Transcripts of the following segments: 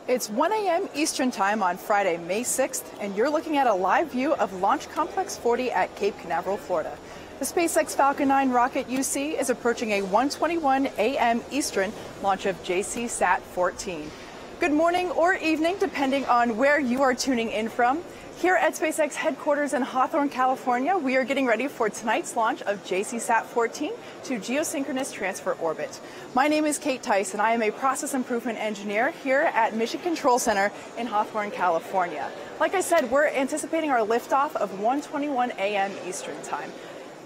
It's 1 a.m. Eastern Time on Friday, May 6th, and you're looking at a live view of Launch Complex 40 at Cape Canaveral, Florida. The SpaceX Falcon 9 rocket you see is approaching a 1:21 a.m. Eastern launch of JCSAT 14. Good morning or evening, depending on where you are tuning in from. Here at SpaceX headquarters in Hawthorne, California, we are getting ready for tonight's launch of JCSAT 14 to geosynchronous transfer orbit. My name is Kate Tice, and I am a process improvement engineer here at Mission Control Center in Hawthorne, California. Like I said, we're anticipating our liftoff of 1:21 a.m. Eastern Time.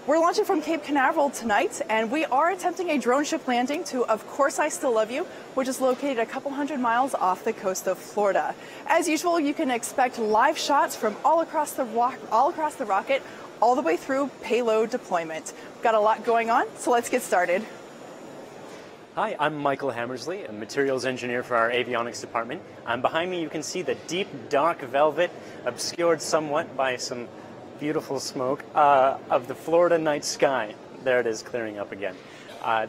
We're launching from Cape Canaveral tonight, and we are attempting a drone ship landing to Of Course I Still Love You, which is located a couple hundred miles off the coast of Florida. As usual, you can expect live shots from all across the rocket, all the way through payload deployment. We've got a lot going on, so let's get started. Hi, I'm Michael Hammersley, a materials engineer for our avionics department. Behind me you can see the deep, dark velvet, obscured somewhat by some beautiful smoke of the Florida night sky. There it is, clearing up again.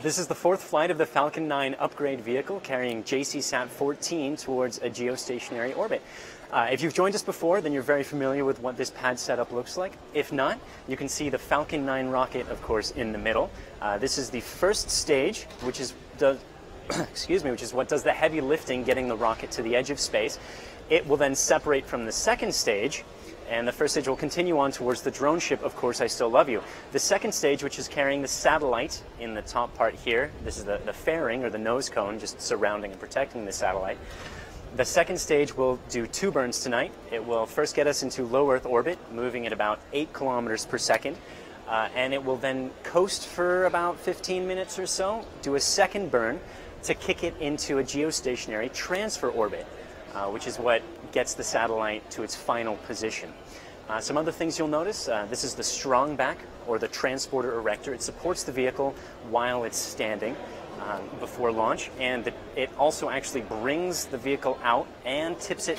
This is the fourth flight of the Falcon 9 upgrade vehicle carrying JCSAT 14 towards a geostationary orbit. If you've joined us before, then you're very familiar with what this pad setup looks like. If not, you can see the Falcon 9 rocket, of course, in the middle. This is the first stage, which is what does the heavy lifting getting the rocket to the edge of space. It will then separate from the second stage, and the first stage will continue on towards the drone ship, Of Course I Still Love You. The second stage, which is carrying the satellite in the top part here, this is the fairing or the nose cone just surrounding and protecting the satellite. The second stage will do two burns tonight. It will first get us into low Earth orbit, moving at about 8 kilometers per second, and it will then coast for about 15 minutes or so, do a second burn to kick it into a geostationary transfer orbit, which is what gets the satellite to its final position. Some other things you'll notice, this is the strong back, or the transporter erector. It supports the vehicle while it's standing before launch, and it also actually brings the vehicle out and tips it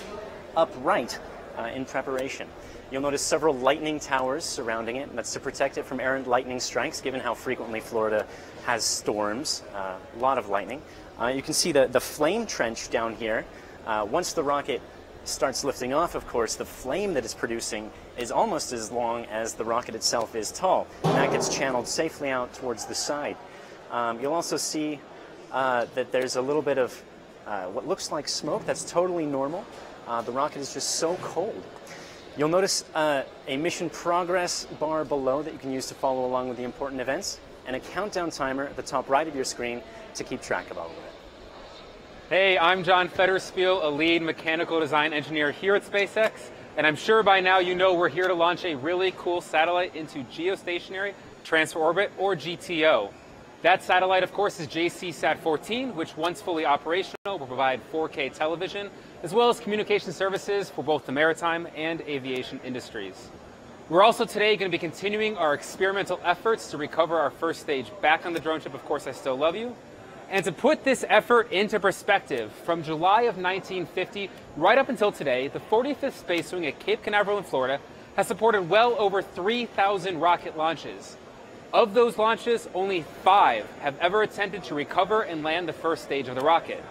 upright in preparation. You'll notice several lightning towers surrounding it, and that's to protect it from errant lightning strikes, given how frequently Florida has storms, a lot of lightning. You can see the flame trench down here. Once the rocket starts lifting off, of course, the flame that it's producing is almost as long as the rocket itself is tall, and that gets channeled safely out towards the side. You'll also see that there's a little bit of what looks like smoke. That's totally normal. The rocket is just so cold. You'll notice a mission progress bar below that you can use to follow along with the important events, and a countdown timer at the top right of your screen to keep track of all of it. Hey, I'm John Federspiel, a lead mechanical design engineer here at SpaceX, and I'm sure by now you know we're here to launch a really cool satellite into geostationary transfer orbit, or GTO. That satellite, of course, is JCSAT 14, which once fully operational will provide 4K television, as well as communication services for both the maritime and aviation industries. We're also today going to be continuing our experimental efforts to recover our first stage back on the drone ship, Of Course I Still Love You. And to put this effort into perspective, from July of 1950 right up until today, the 45th Space Wing at Cape Canaveral in Florida has supported well over 3,000 rocket launches. Of those launches, only 5 have ever attempted to recover and land the first stage of the rocket.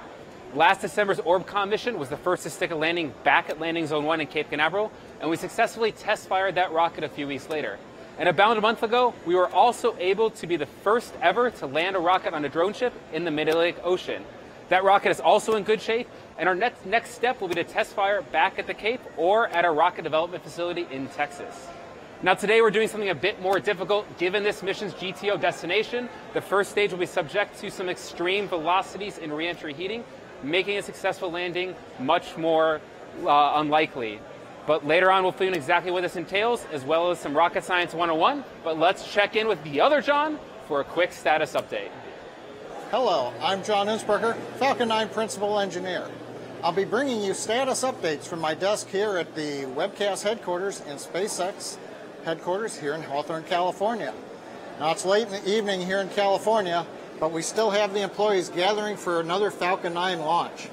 Last December's Orbcom mission was the first to stick a landing back at Landing Zone 1 in Cape Canaveral, and we successfully test-fired that rocket a few weeks later. And about a month ago, we were also able to be the first ever to land a rocket on a drone ship in the Mid-Atlantic Ocean. That rocket is also in good shape, and our next step will be to test fire back at the Cape or at our rocket development facility in Texas. Now today we're doing something a bit more difficult. Given this mission's GTO destination, the first stage will be subject to some extreme velocities in re-entry heating, making a successful landing much more unlikely. But later on, we'll fill in exactly what this entails, as well as some Rocket Science 101. But let's check in with the other John for a quick status update. Hello, I'm John Innsbrucker, Falcon 9 Principal Engineer. I'll be bringing you status updates from my desk here at the webcast headquarters in SpaceX headquarters here in Hawthorne, California. Now it's late in the evening here in California, but we still have the employees gathering for another Falcon 9 launch.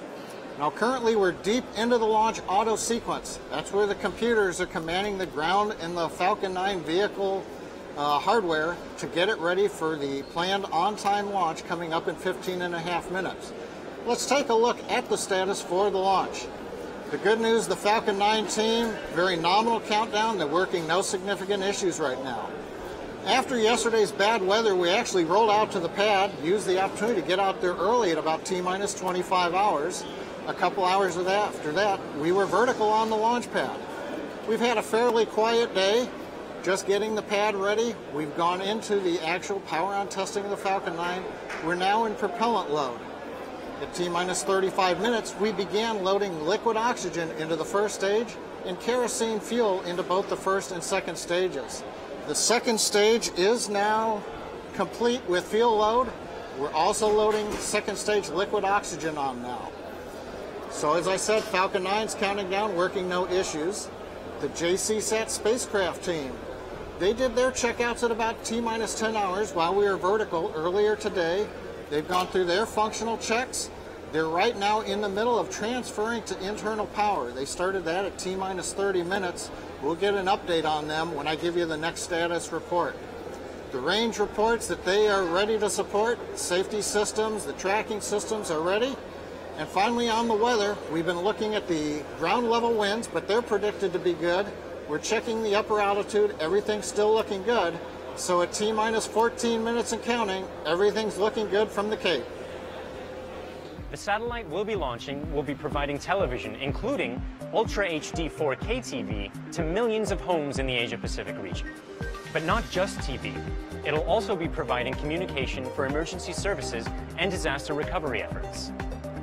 Now currently we're deep into the launch auto sequence. That's where the computers are commanding the ground and the Falcon 9 vehicle hardware to get it ready for the planned on-time launch coming up in 15.5 minutes. Let's take a look at the status for the launch. The good news, the Falcon 9 team, very nominal countdown. They're working no significant issues right now. After yesterday's bad weather, we actually rolled out to the pad, used the opportunity to get out there early at about T-minus 25 hours. A couple hours after that, we were vertical on the launch pad. We've had a fairly quiet day, just getting the pad ready. We've gone into the actual power-on testing of the Falcon 9. We're now in propellant load. At T-minus 35 minutes, we began loading liquid oxygen into the first stage and kerosene fuel into both the first and second stages. The second stage is now complete with fuel load. We're also loading second stage liquid oxygen on now. So as I said, Falcon 9's counting down, working no issues. The JCSAT spacecraft team, they did their checkouts at about T-minus 10 hours while we were vertical earlier today. They've gone through their functional checks. They're right now in the middle of transferring to internal power. They started that at T-minus 30 minutes. We'll get an update on them when I give you the next status report. The range reports that they are ready to support. Safety systems, the tracking systems are ready. And finally on the weather, we've been looking at the ground level winds, but they're predicted to be good. We're checking the upper altitude, everything's still looking good. So at T-minus 14 minutes and counting, everything's looking good from the Cape. The satellite we'll be launching will be providing television, including Ultra HD 4K TV, to millions of homes in the Asia-Pacific region. But not just TV. It'll also be providing communication for emergency services and disaster recovery efforts.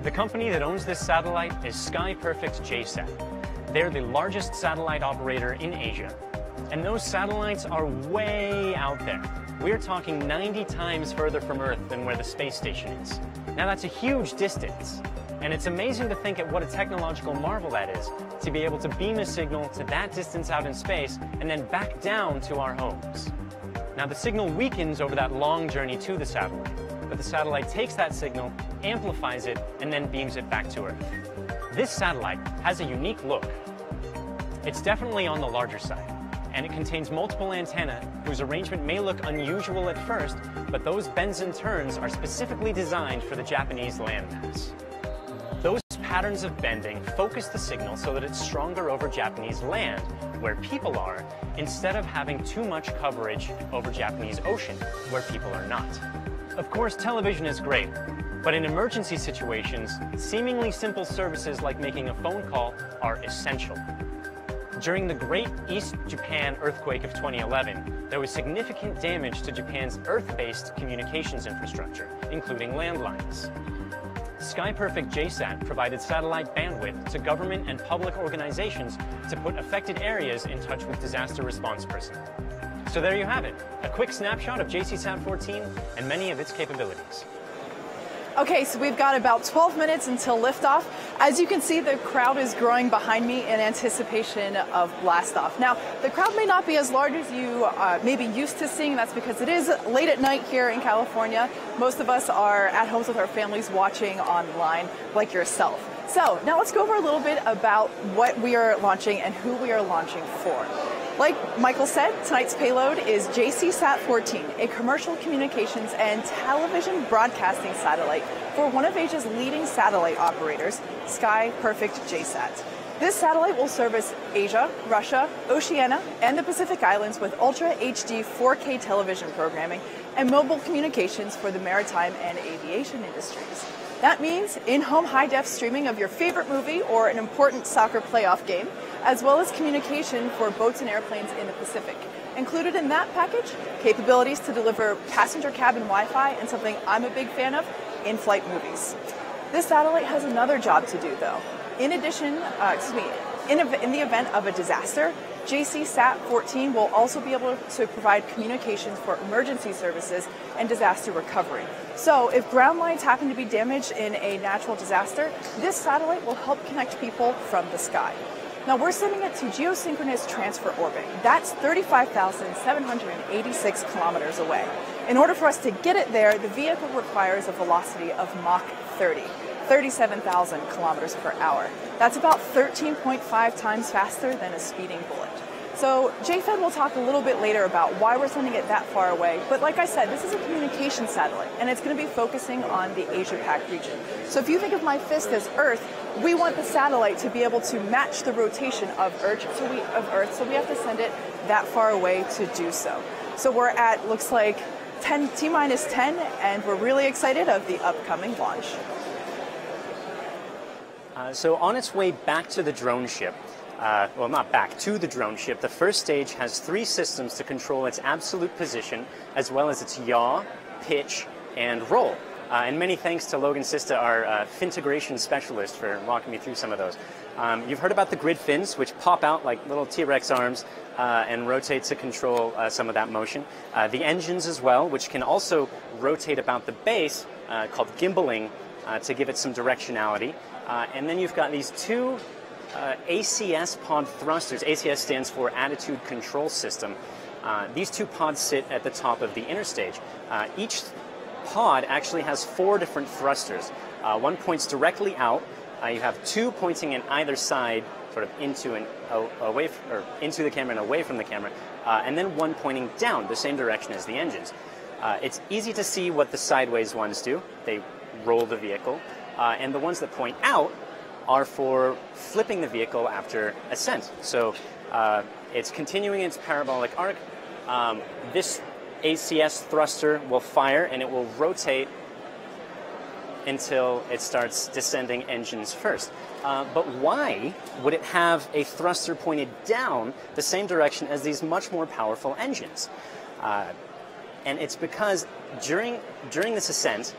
The company that owns this satellite is SkyPerfect JCSAT. They're the largest satellite operator in Asia. And those satellites are way out there. We're talking 90 times further from Earth than where the space station is. Now that's a huge distance. And it's amazing to think at what a technological marvel that is, to be able to beam a signal to that distance out in space and then back down to our homes. Now the signal weakens over that long journey to the satellite, but the satellite takes that signal, amplifies it, and then beams it back to Earth. This satellite has a unique look. It's definitely on the larger side, and it contains multiple antennae whose arrangement may look unusual at first, but those bends and turns are specifically designed for the Japanese landmass. Those patterns of bending focus the signal so that it's stronger over Japanese land, where people are, instead of having too much coverage over Japanese ocean, where people are not. Of course, television is great, but in emergency situations, seemingly simple services like making a phone call are essential. During the Great East Japan earthquake of 2011, there was significant damage to Japan's Earth-based communications infrastructure, including landlines. SkyPerfect JCSAT provided satellite bandwidth to government and public organizations to put affected areas in touch with disaster response personnel. So there you have it, a quick snapshot of JCSAT 14 and many of its capabilities. Okay, so we've got about 12 minutes until liftoff. As you can see, the crowd is growing behind me in anticipation of blastoff. Now, the crowd may not be as large as you may be used to seeing. That's because it is late at night here in California. Most of us are at homes with our families watching online, like yourself. So now let's go over a little bit about what we are launching and who we are launching for. Like Michael said, tonight's payload is JCSAT 14, a commercial communications and television broadcasting satellite for one of Asia's leading satellite operators, SkyPerfect JCSAT. This satellite will service Asia, Russia, Oceania, and the Pacific Islands with Ultra HD 4K television programming and mobile communications for the maritime and aviation industries. That means in-home high-def streaming of your favorite movie or an important soccer playoff game, as well as communication for boats and airplanes in the Pacific. Included in that package, capabilities to deliver passenger cabin Wi-Fi and something I'm a big fan of, in-flight movies. This satellite has another job to do, though. In addition, in the event of a disaster, JCSAT 14 will also be able to provide communications for emergency services and disaster recovery. So if ground lines happen to be damaged in a natural disaster, this satellite will help connect people from the sky. Now we're sending it to geosynchronous transfer orbit. That's 35,786 kilometers away. In order for us to get it there, the vehicle requires a velocity of Mach 30. 37,000 kilometers per hour. That's about 13.5 times faster than a speeding bullet. So JFED will talk a little bit later about why we're sending it that far away. But like I said, this is a communication satellite, and it's going to be focusing on the Asia-Pac region. So if you think of my fist as Earth, we want the satellite to be able to match the rotation of Earth, so we have to send it that far away to do so. So we're at, looks like, T-minus 10, and we're really excited of the upcoming launch. So on its way back to the drone ship, well, not back to the drone ship, the first stage has 3 systems to control its absolute position, as well as its yaw, pitch, and roll. And many thanks to Logan Sista, our fintegration specialist, for walking me through some of those. You've heard about the grid fins, which pop out like little T-Rex arms and rotate to control some of that motion. The engines as well, which can also rotate about the base, called gimbaling, to give it some directionality. And then you've got these 2 ACS pod thrusters. ACS stands for Attitude Control System. These 2 pods sit at the top of the inner stage. Each pod actually has 4 different thrusters. One points directly out. You have 2 pointing in either side, sort of into and away, or into the camera and away from the camera, and then one pointing down, the same direction as the engines. It's easy to see what the sideways ones do. They roll the vehicle, and the ones that point out are for flipping the vehicle after ascent. So it's continuing its parabolic arc. This ACS thruster will fire, and it will rotate until it starts descending engines first. But why would it have a thruster pointed down the same direction as these much more powerful engines? And it's because during this ascent,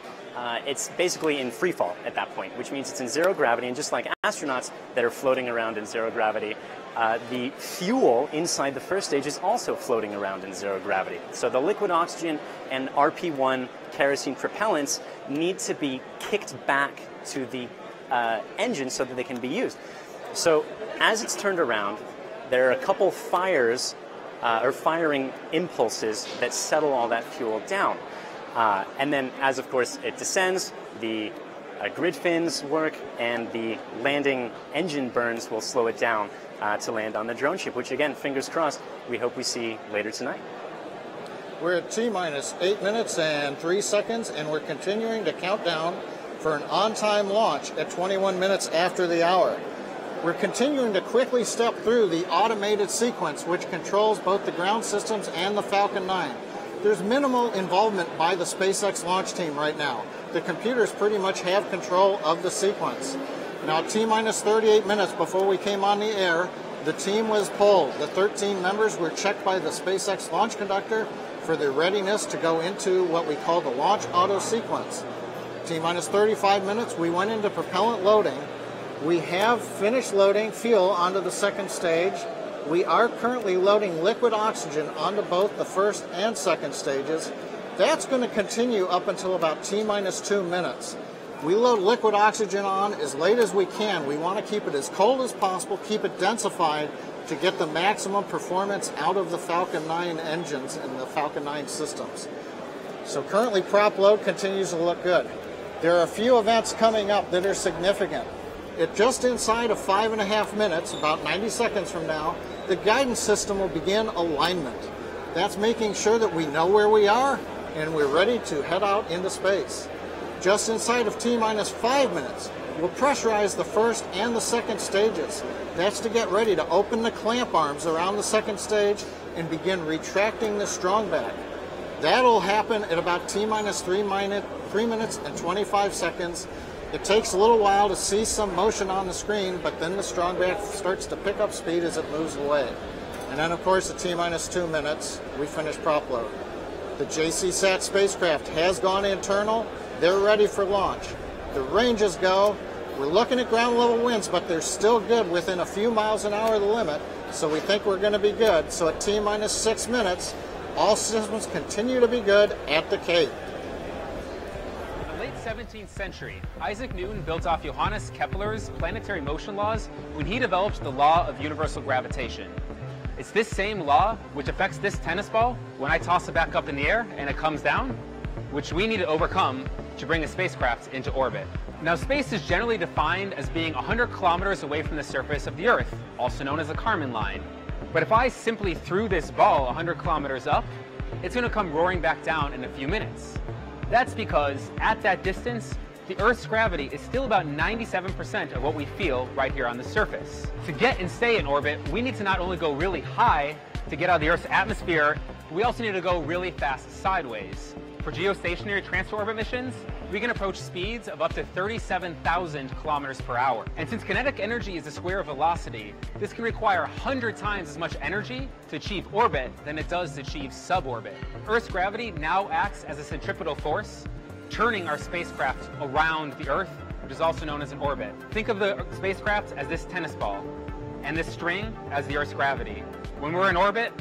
it's basically in free fall at that point, which means it's in zero gravity, and just like astronauts that are floating around in zero gravity, the fuel inside the first stage is also floating around in zero gravity. So the liquid oxygen and RP1 kerosene propellants need to be kicked back to the engine so that they can be used. So as it's turned around, there are a couple fires or firing impulses that settle all that fuel down. And then as, of course, it descends, the grid fins work, and the landing engine burns will slow it down to land on the drone ship, which, again, fingers crossed, we hope we see later tonight. We're at T-minus 8 minutes and 3 seconds, and we're continuing to count down for an on-time launch at 21 minutes after the hour. We're continuing to quickly step through the automated sequence, which controls both the ground systems and the Falcon 9. There's minimal involvement by the SpaceX launch team right now. The computers pretty much have control of the sequence. Now, T-minus 38 minutes before we came on the air, the team was polled. The 13 members were checked by the SpaceX launch conductor for their readiness to go into what we call the launch auto sequence. T-minus 35 minutes, we went into propellant loading. We have finished loading fuel onto the second stage. We are currently loading liquid oxygen onto both the first and second stages. That's going to continue up until about T-minus 2 minutes. We load liquid oxygen on as late as we can. We want to keep it as cold as possible, keep it densified to get the maximum performance out of the Falcon 9 engines and the Falcon 9 systems. So currently prop load continues to look good. There are a few events coming up that are significant. Just inside of 5.5 minutes, about 90 seconds from now, the guidance system will begin alignment. That's making sure that we know where we are and we're ready to head out into space. Just inside of T-minus 5 minutes, we'll pressurize the first and the second stages. That's to get ready to open the clamp arms around the second stage and begin retracting the strong back. That'll happen at about T-minus 3 minutes and 25 seconds. It takes a little while to see some motion on the screen, but then the strong back starts to pick up speed as it moves away. And then, of course, at T-minus 2 minutes, we finish prop load. The JCSAT spacecraft has gone internal. They're ready for launch. The ranges go. We're looking at ground level winds, but they're still good within a few miles an hour of the limit, so we think we're going to be good. So at T-minus 6 minutes, all systems continue to be good at the Cape. 17th century, Isaac Newton built off Johannes Kepler's planetary motion laws when he developed the law of universal gravitation. It's this same law which affects this tennis ball when I toss it back up in the air and it comes down, which we need to overcome to bring a spacecraft into orbit. Now, space is generally defined as being 100 kilometers away from the surface of the Earth, also known as the Kármán line. But if I simply threw this ball 100 kilometers up, it's going to come roaring back down in a few minutes. That's because at that distance, the Earth's gravity is still about 97% of what we feel right here on the surface. To get and stay in orbit, we need to not only go really high to get out of the Earth's atmosphere, we also need to go really fast sideways. For geostationary transfer orbit missions, we can approach speeds of up to 37,000 kilometers per hour. And since kinetic energy is the square of velocity, this can require 100 times as much energy to achieve orbit than it does to achieve suborbit. Earth's gravity now acts as a centripetal force, turning our spacecraft around the Earth, which is also known as an orbit. Think of the spacecraft as this tennis ball, and this string as the Earth's gravity. When we're in orbit,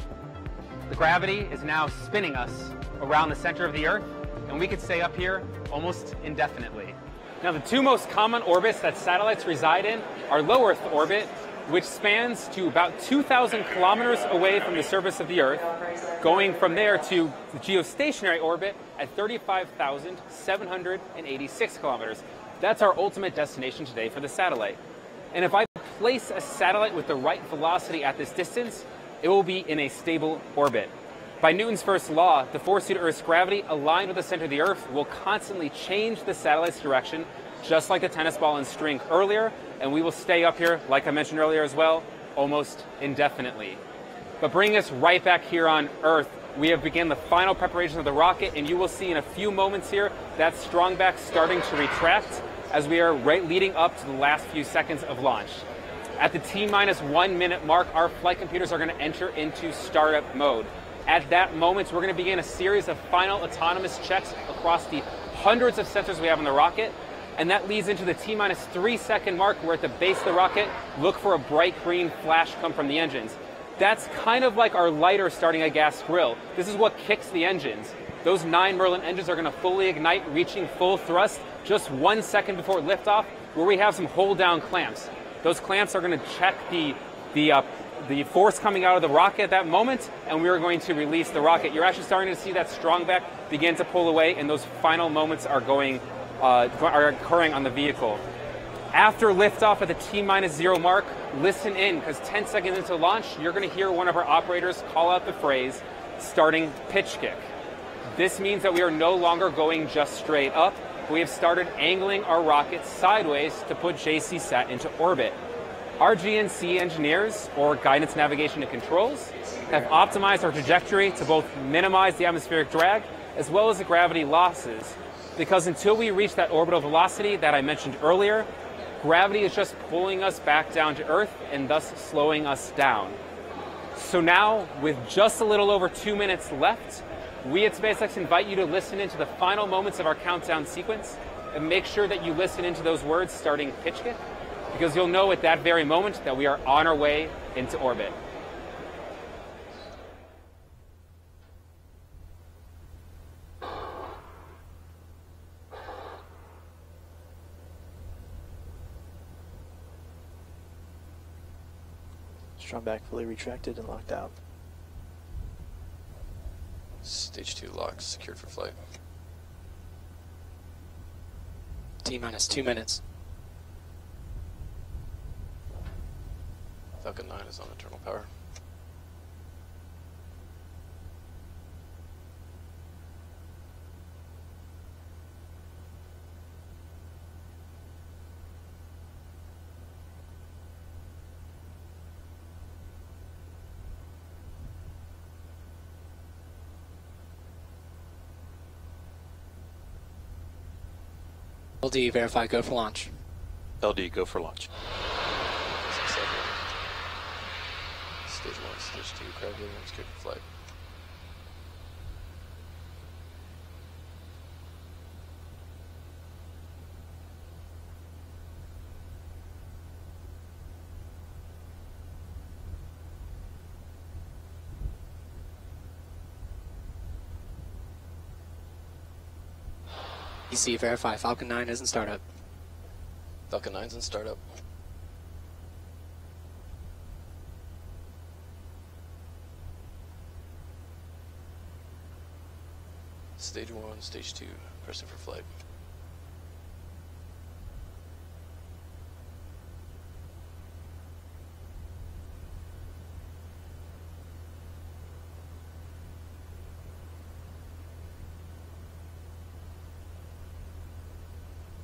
the gravity is now spinning us around the center of the Earth, and we could stay up here almost indefinitely. Now, the two most common orbits that satellites reside in are low Earth orbit, which spans to about 2,000 kilometers away from the surface of the Earth, going from there to the geostationary orbit at 35,786 kilometers. That's our ultimate destination today for the satellite. And if I place a satellite with the right velocity at this distance, it will be in a stable orbit. By Newton's first law, the force due to Earth's gravity aligned with the center of the Earth will constantly change the satellite's direction, just like the tennis ball and string earlier, and we will stay up here, like I mentioned earlier as well, almost indefinitely. But bringing us right back here on Earth, we have begun the final preparation of the rocket, and you will see in a few moments here that strongback starting to retract as we are right leading up to the last few seconds of launch. At the T-minus 1 minute mark, our flight computers are going to enter into startup mode. At that moment, we're going to begin a series of final autonomous checks across the hundreds of sensors we have on the rocket, and that leads into the T-minus 3 second mark. We're at the base of the rocket. Look for a bright green flash come from the engines. That's kind of like our lighter starting a gas grill. This is what kicks the engines. Those 9 Merlin engines are going to fully ignite, reaching full thrust just 1 second before liftoff, where we have some hold-down clamps. Those clamps are going to check the force coming out of the rocket at that moment, and we are going to release the rocket. You're actually starting to see that strongback begin to pull away, and those final moments are occurring on the vehicle. After liftoff at the T-minus 0 mark, listen in, because 10 seconds into launch, you're going to hear one of our operators call out the phrase, starting pitch kick. This means that we are no longer going just straight up. We have started angling our rocket sideways to put JCSAT into orbit. Our GNC engineers, or Guidance, Navigation, and Controls, have optimized our trajectory to both minimize the atmospheric drag as well as the gravity losses, because until we reach that orbital velocity that I mentioned earlier, gravity is just pulling us back down to Earth and thus slowing us down. So now, with just a little over 2 minutes left, we at SpaceX invite you to listen into the final moments of our countdown sequence and make sure that you listen into those words starting pitch kick, because you'll know at that very moment that we are on our way into orbit. Strongback fully retracted and locked out. Stage 2 locked, secured for flight. T-minus 2 minutes. Falcon 9 is on internal power. LD, verify, go for launch. LD, go for launch. Stage 1, stage 2, gravity, secured for flight. EC, verify, Falcon 9 is in startup. Falcon 9's in startup. Stage 1, stage 2, pressing for flight.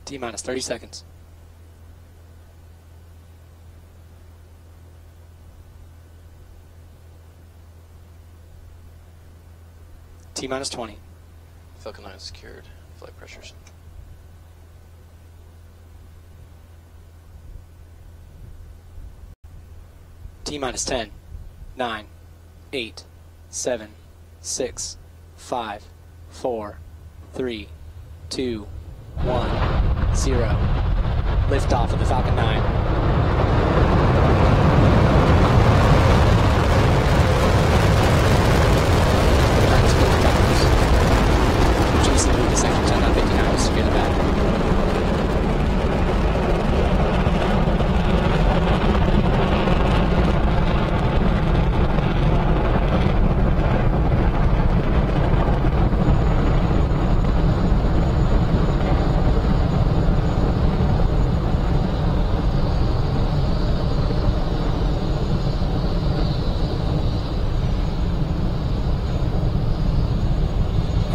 T minus 30 seconds. T minus 20. Falcon 9 secured. Flight pressures. T minus 10, 9, 8, 7, 6, 5, 4, 3, 2, 1, 0. Liftoff of the Falcon 9. JCSAT section 10.59 is secured back.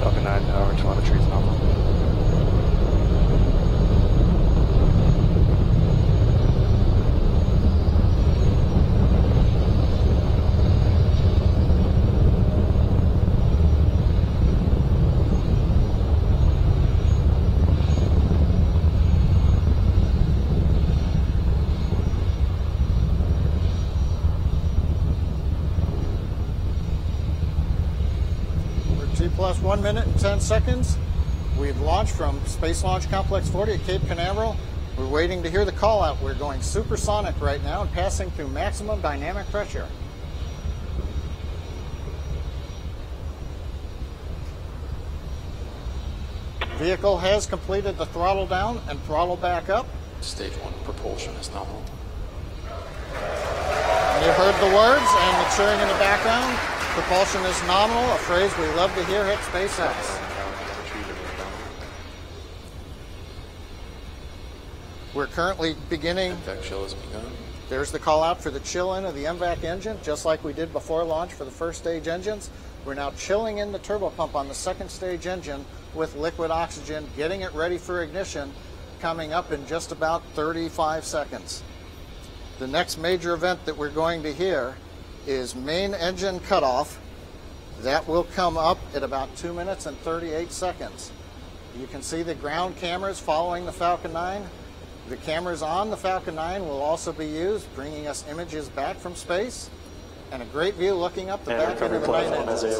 Falcon 9 power telemetry is nominal. T plus 1 minute and 10 seconds. We've launched from Space Launch Complex 40 at Cape Canaveral. We're waiting to hear the call out. We're going supersonic right now and passing through maximum dynamic pressure. Vehicle has completed the throttle down and throttle back up. Stage 1 propulsion is nominal. You heard the words and the cheering in the background. Propulsion is nominal, a phrase we love to hear at SpaceX. We're currently beginning. MVAC chill has begun. There's the call out for the chill in of the MVAC engine, just like we did before launch for the first stage engines. We're now chilling in the turbo pump on the second stage engine with liquid oxygen, getting it ready for ignition, coming up in just about 35 seconds. The next major event that we're going to hear is main engine cutoff. That will come up at about 2 minutes and 38 seconds. You can see the ground cameras following the Falcon 9. The cameras on the Falcon 9 will also be used, bringing us images back from space, and a great view looking up the back end of the main engine.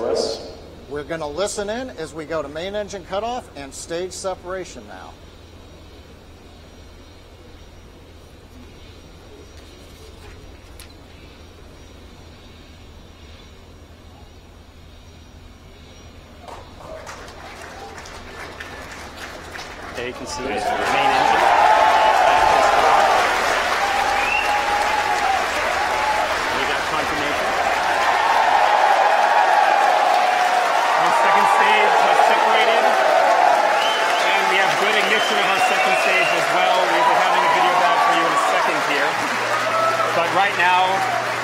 We're going to listen in as we go to main engine cutoff and stage separation now. There you can see the main engine. We got confirmation. Our second stage has separated, and we have good ignition of our second stage as well. We'll be having a video of that for you in a second here. But right now,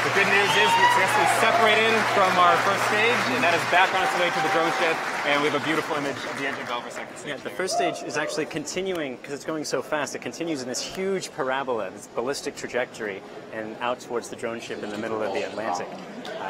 the good news is we successfully separated from our first stage, and that is back on its way to the drone ship, and we have a beautiful image of the engine bell for second stage. Yeah, the first stage is actually continuing, because it's going so fast, it continues in this huge parabola, this ballistic trajectory, and out towards the drone ship in the middle of the Atlantic.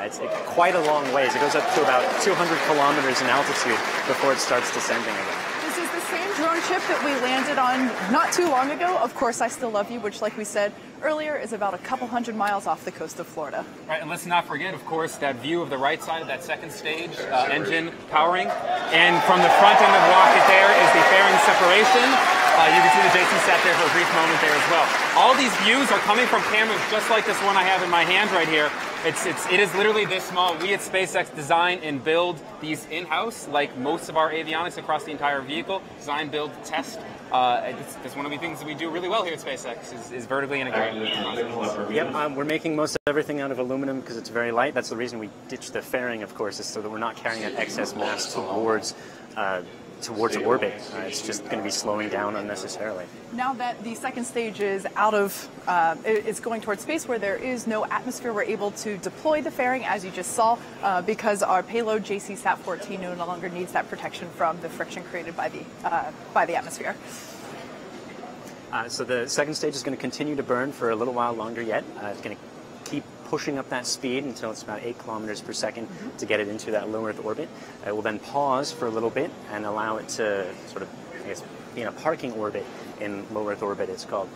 It's quite a long ways. It goes up to about 200 kilometers in altitude before it starts descending again. This is the same drone ship that we landed on not too long ago. Of course, I Still Love You, which, like we said earlier, is about a couple hundred miles off the coast of Florida. Right, and let's not forget, of course, that view of the right side of that second stage, engine powering. And from the front end of the rocket there is the fairing separation. You can see the JCSAT there for a brief moment there as well. All these views are coming from cameras just like this one I have in my hand right here. It is literally this small. We at SpaceX design and build these in-house, like most of our avionics across the entire vehicle. Design, build, test. It's one of the things that we do really well here at SpaceX is vertically integrated. Yep, we're making most of everything out of aluminum because it's very light. That's the reason we ditched the fairing, of course, is so that we're not carrying that excess mass towards orbit. It's just going to be slowing down unnecessarily. Now that the second stage is out of, it's going towards space where there is no atmosphere, we're able to deploy the fairing, as you just saw, because our payload JCSAT 14 no longer needs that protection from the friction created by the atmosphere. So the second stage is going to continue to burn for a little while longer yet. It's going to keep pushing up that speed until it's about 8 kilometers per second to get it into that low Earth orbit. It will then pause for a little bit and allow it to sort of, I guess, be in a parking orbit in low Earth orbit, it's called.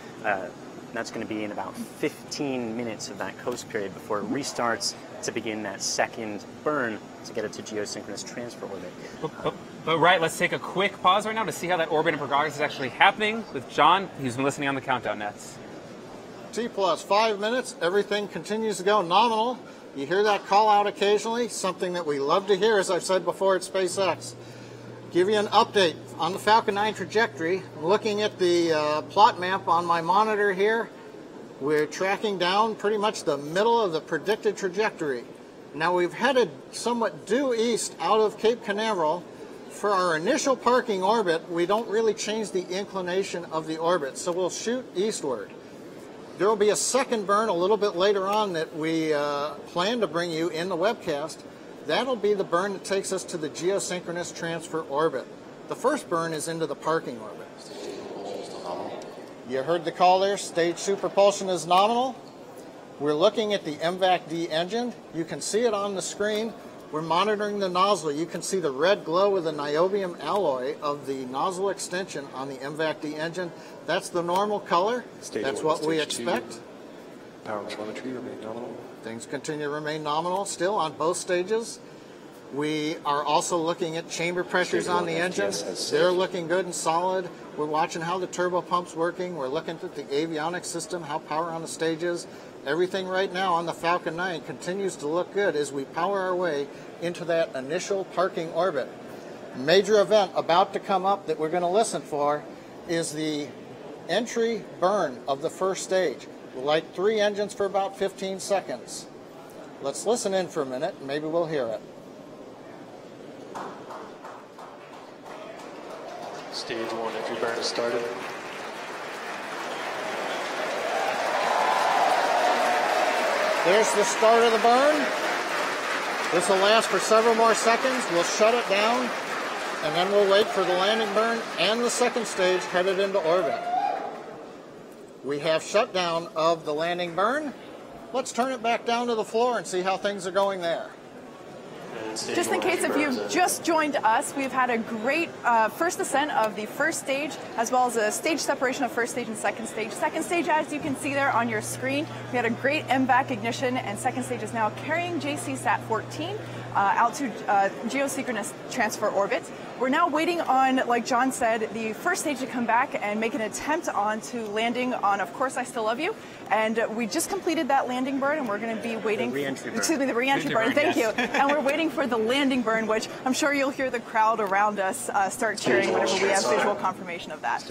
That's going to be in about 15 minutes of that coast period before it restarts to begin that second burn to get it to geosynchronous transfer orbit. But right, let's take a quick pause right now to see how that orbit and progress is actually happening with John. He's been listening on the countdown nets. T plus 5 minutes, everything continues to go nominal. You hear that call out occasionally, something that we love to hear, as I've said before at SpaceX. Give you an update on the Falcon 9 trajectory. Looking at the plot map on my monitor here, we're tracking down pretty much the middle of the predicted trajectory. Now we've headed somewhat due east out of Cape Canaveral. For our initial parking orbit, we don't really change the inclination of the orbit, so we'll shoot eastward. There will be a second burn a little bit later on that we plan to bring you in the webcast. That'll be the burn that takes us to the geosynchronous transfer orbit. The first burn is into the parking orbit. You heard the call there, stage 2 propulsion is nominal. We're looking at the MVAC-D engine. You can see it on the screen. We're monitoring the nozzle. You can see the red glow with the niobium alloy of the nozzle extension on the MVAC-D engine. That's the normal color. That's what we expect. Power telemetry remain nominal. Things continue to remain nominal still on both stages. We are also looking at chamber pressures on the engine. They're looking good and solid. We're watching how the turbo pump's working. We're looking at the avionics system, how power on the stage is. Everything right now on the Falcon 9 continues to look good as we power our way into that initial parking orbit. Major event about to come up that we're going to listen for is the entry burn of the first stage. We'll light 3 engines for about 15 seconds. Let's listen in for a minute and maybe we'll hear it. Stage 1 entry burn has started. There's the start of the burn. This will last for several more seconds. We'll shut it down, and then we'll wait for the landing burn and the second stage headed into orbit. We have shutdown of the landing burn. Let's turn it back down to the floor and see how things are going there. Just in case if you've just joined us, we've had a great first ascent of the first stage, as well as a stage separation of first stage and second stage. Second stage, as you can see there on your screen, we had a great MVAC ignition, and second stage is now carrying JCSAT 14 out to geosynchronous transfer orbit. We're now waiting on, like John said, the first stage to come back and make an attempt on to landing on Of Course I Still Love You. And we just completed that landing burn, and we're going to be waiting. The re-entry burn. Excuse me, the re-entry burn. Thank you. And we're waiting for the landing burn, which I'm sure you'll hear the crowd around us start cheering whenever we have visual confirmation of that.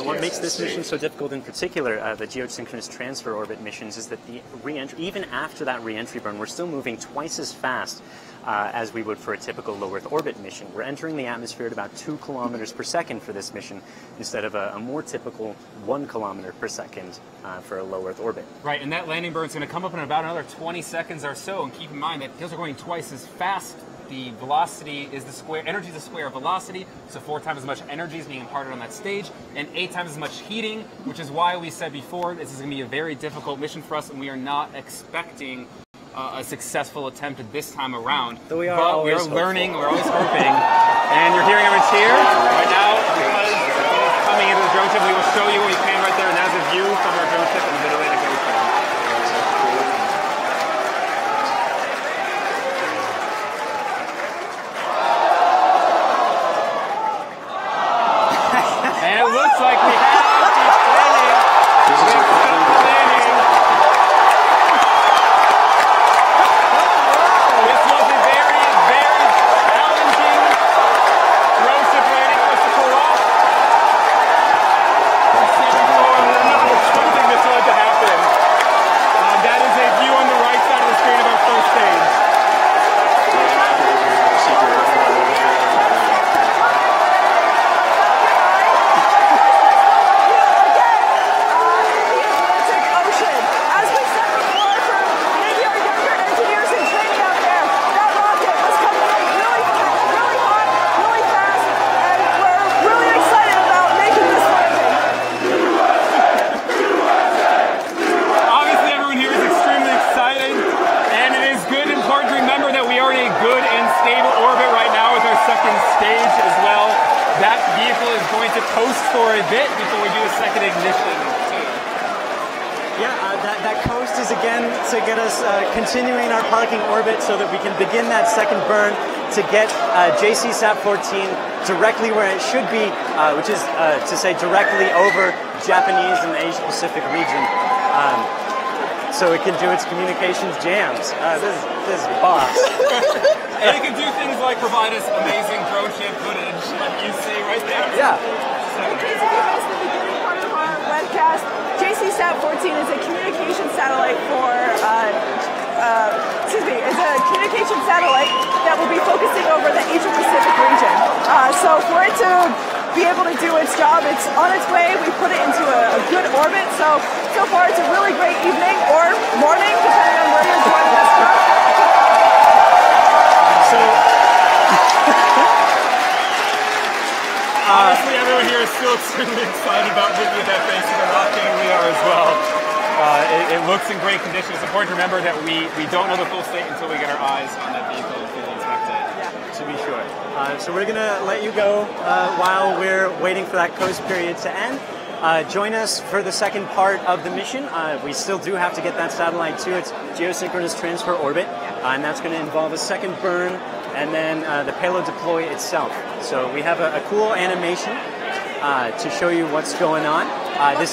What makes this mission so difficult in particular, the geosynchronous transfer orbit missions, is that the re-entry, even after that re-entry burn, we're still moving twice as fast as we would for a typical low Earth orbit mission. We're entering the atmosphere at about 2 kilometers per second for this mission, instead of a more typical 1 kilometer per second for a low Earth orbit. Right, and that landing burn is going to come up in about another 20 seconds or so, and keep in mind that those are going twice as fast. The velocity is the square, energy is the square of velocity, so 4 times as much energy is being imparted on that stage, and 8 times as much heating, which is why we said before this is going to be a very difficult mission for us, and we are not expecting a successful attempt at this time around. But we are learning, we're always hoping. And you're hearing everyone cheer right now because coming into the drone ship. We will show you when we pan right there, and that's a view from our drone ship in the Mid-Atlantic Ocean. And it looks like we have the landing. This was a very, very challenging drone ship landing for us to pull off. second ignition too. Yeah, that coast is again to get us continuing our parking orbit so that we can begin that second burn to get JCSAT 14 directly where it should be, which is to say directly over Japanese and the Asia Pacific region, so it can do its communications jams. This is boss. And it can do things like provide us amazing drone ship footage, like you see right there. Yeah. In case if you missed the beginning part of our webcast, JCSAT 14 is a communication satellite for, it's a communication satellite that will be focusing over the Asia Pacific region. So for it to be able to do its job, it's on its way. We put it into a good orbit. So far it's a really great evening or morning, depending on where you're joining us from. Honestly, everyone here is still extremely excited about looking at that face of the rocket, and we are as well. It looks in great condition. It's important to remember that we don't know the full state until we get our eyes on that vehicle and fully inspect it. Yeah, to be sure. So we're going to let you go while we're waiting for that coast period to end. Join us for the second part of the mission. We still do have to get that satellite to its geosynchronous transfer orbit, and that's going to involve a second burn and then the payload deploy itself. So we have a cool animation to show you what's going on. Be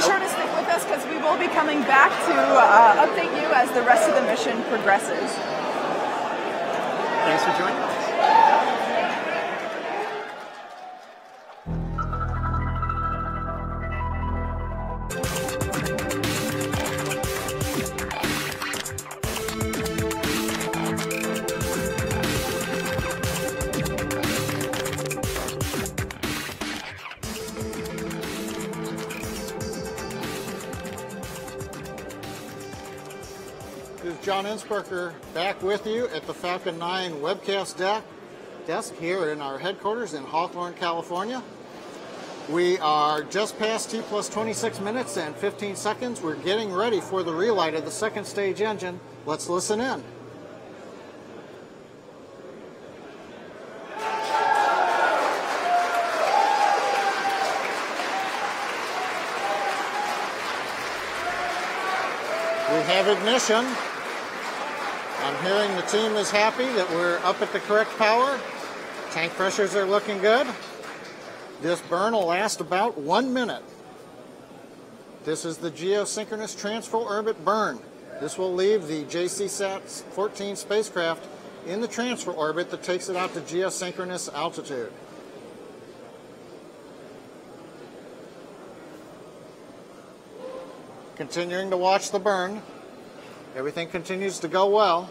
sure to stick with us because we will be coming back to update you as the rest of the mission progresses. Thanks for joining us. This is John Insperker back with you at the Falcon 9 webcast desk here in our headquarters in Hawthorne, California. We are just past T plus 26 minutes and 15 seconds. We're getting ready for the relight of the second stage engine. Let's listen in. We have ignition. I'm hearing the team is happy that we're up at the correct power. Tank pressures are looking good. This burn will last about 1 minute. This is the geosynchronous transfer orbit burn. This will leave the JCSAT 14 spacecraft in the transfer orbit that takes it out to geosynchronous altitude. Continuing to watch the burn. Everything continues to go well.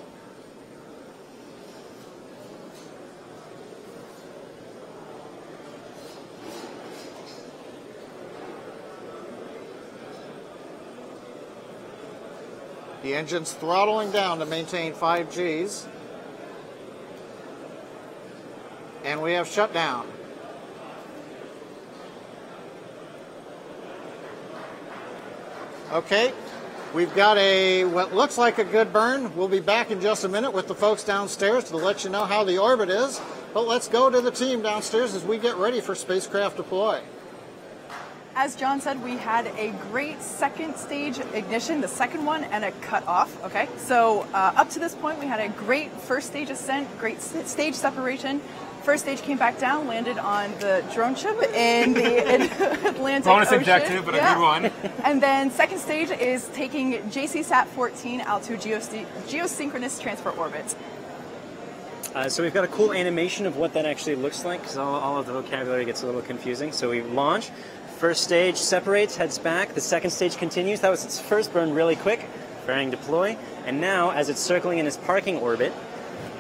The engine's throttling down to maintain 5 Gs. And we have shutdown. Okay, we've got what looks like a good burn. We'll be back in just a minute with the folks downstairs to let you know how the orbit is. But let's go to the team downstairs as we get ready for spacecraft deploy. As John said, we had a great second stage ignition, the second one, and a cutoff. Okay, so up to this point, we had a great first stage ascent, great stage separation. First stage came back down, landed on the drone ship in the Atlantic Bonus Ocean. objective, but a good one. And then second stage is taking JCSAT 14 out to geosynchronous transfer orbit. So we've got a cool animation of what that actually looks like, because all of the vocabulary gets a little confusing. So we launch, first stage separates, heads back, the second stage continues. That was its first burn really quick, fairing deploy. And now, as it's circling in its parking orbit,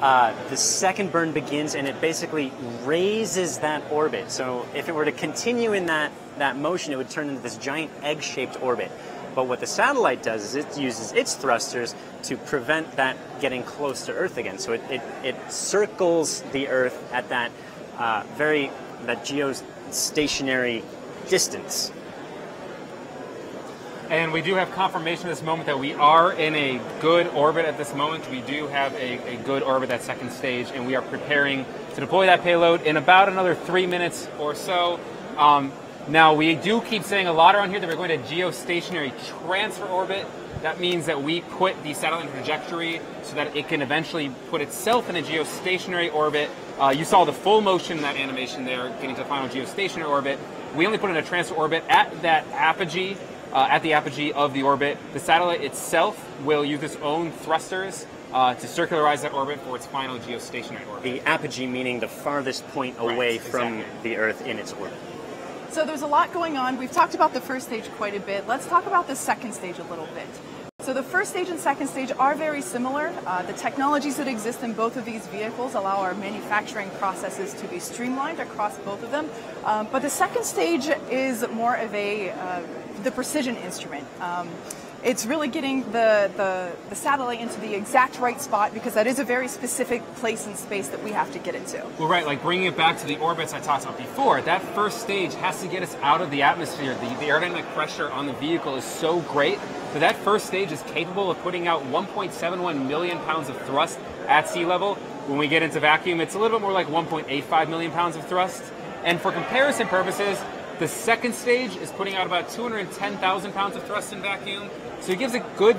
the second burn begins, and it basically raises that orbit. So if it were to continue in that motion, it would turn into this giant egg-shaped orbit. But what the satellite does is it uses its thrusters to prevent that getting close to Earth again. So it circles the Earth at that geostationary distance. And we do have confirmation at this moment that we are in a good orbit at this moment. We do have a good orbit at second stage, and we are preparing to deploy that payload in about another 3 minutes or so. Now, we do keep saying a lot around here that we're going to geostationary transfer orbit. That means that we put the satellite in trajectory so that it can eventually put itself in a geostationary orbit. You saw the full motion in that animation there, getting to the final geostationary orbit. We only put it in a transfer orbit at that apogee, at the apogee of the orbit. The satellite itself will use its own thrusters to circularize that orbit for its final geostationary orbit. The apogee meaning the farthest point away from the Earth in its orbit. So there's a lot going on. We've talked about the first stage quite a bit. Let's talk about the second stage a little bit. So the first stage and second stage are very similar. The technologies that exist in both of these vehicles allow our manufacturing processes to be streamlined across both of them. But the second stage is more of the precision instrument. It's really getting the satellite into the exact right spot, because that is a very specific place in space that we have to get it to. Well, right, like bringing it back to the orbits I talked about before, that first stage has to get us out of the atmosphere. The aerodynamic pressure on the vehicle is so great that that first stage is capable of putting out 1.71 million pounds of thrust at sea level. When we get into vacuum, it's a little bit more like 1.85 million pounds of thrust. And for comparison purposes, the second stage is putting out about 210,000 pounds of thrust in vacuum. So it gives a good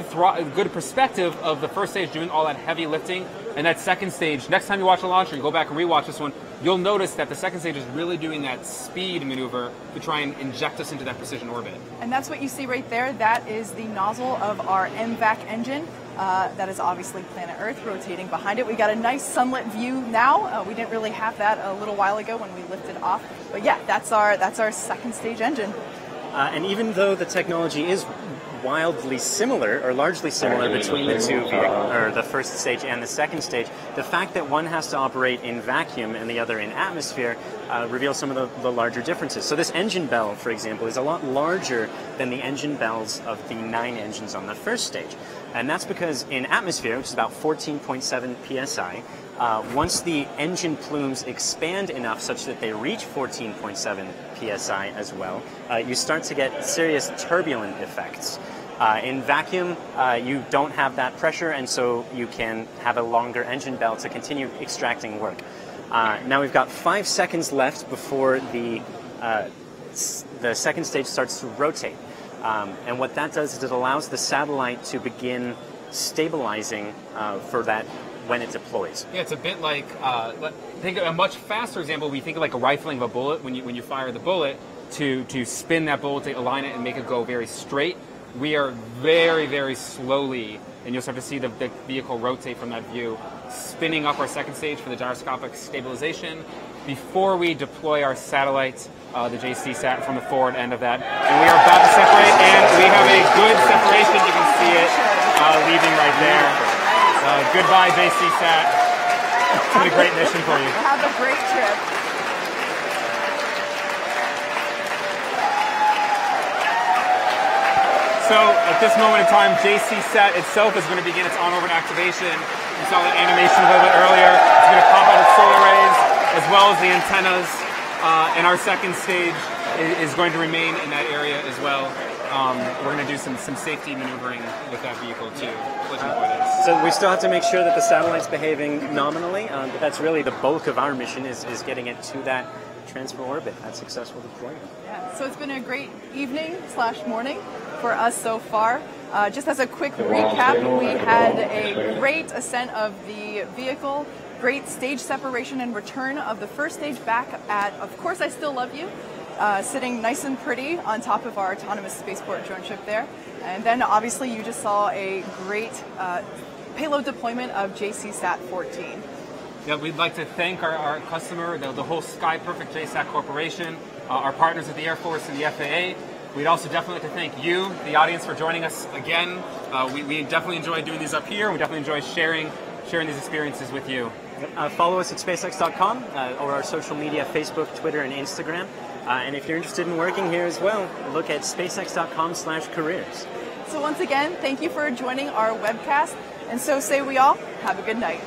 perspective of the first stage doing all that heavy lifting, and that second stage, next time you watch a launcher and go back and rewatch this one, you'll notice that the second stage is really doing that speed maneuver to try and inject us into that precision orbit. And that's what you see right there. That is the nozzle of our MVAC engine. That is obviously planet Earth rotating behind it. We got a nice sunlit view now. We didn't really have that a little while ago when we lifted off. But yeah, that's our second stage engine. And even though the technology is wildly similar, or largely similar, between the two vehicles, or the first stage and the second stage, the fact that one has to operate in vacuum and the other in atmosphere reveals some of the larger differences. So this engine bell, for example, is a lot larger than the engine bells of the 9 engines on the first stage. And that's because in atmosphere, which is about 14.7 psi, once the engine plumes expand enough such that they reach 14.7 psi as well, you start to get serious turbulent effects. In vacuum, you don't have that pressure, and so you can have a longer engine bell to continue extracting work. Now we've got 5 seconds left before the second stage starts to rotate. And what that does is it allows the satellite to begin stabilizing for that when it deploys. Yeah, it's a bit like, think of a much faster example. We think of like a rifling of a bullet. When you fire the bullet, to spin that bullet, to align it and make it go very straight, we are very, very slowly, and you'll start to see the vehicle rotate from that view, spinning up our second stage for the gyroscopic stabilization before we deploy our satellite, the JCSAT, from the forward end of that. And we are about to separate, and we have a good separation. You can see it leaving right there. Goodbye, JCSAT. It's been a great mission for you. Have a great trip. So at this moment in time, JCSAT itself is going to begin its on-orbit activation. You saw that animation a little bit earlier. It's going to pop out its solar rays as well as the antennas. And our second stage is going to remain in that area as well. We're going to do some safety maneuvering with that vehicle too. So we still have to make sure that the satellite's behaving nominally, but that's really the bulk of our mission is getting it to that transfer orbit, that successful deployment. Yeah, so it's been a great evening / morning for us so far. Just as a quick recap, we had a great ascent of the vehicle, great stage separation and return of the first stage back at, of course, I Still Love You, sitting nice and pretty on top of our autonomous spaceport drone ship there. And then obviously you just saw a great payload deployment of JCSAT 14. Yeah, we'd like to thank our customer, the whole Sky Perfect JSAT Corporation, our partners at the Air Force and the FAA. We'd also definitely like to thank you, the audience, for joining us again. We definitely enjoy doing these up here. We definitely enjoy sharing these experiences with you. Follow us at SpaceX.com or our social media, Facebook, Twitter, and Instagram. And if you're interested in working here as well, look at SpaceX.com/careers. So once again, thank you for joining our webcast. And so say we all, have a good night.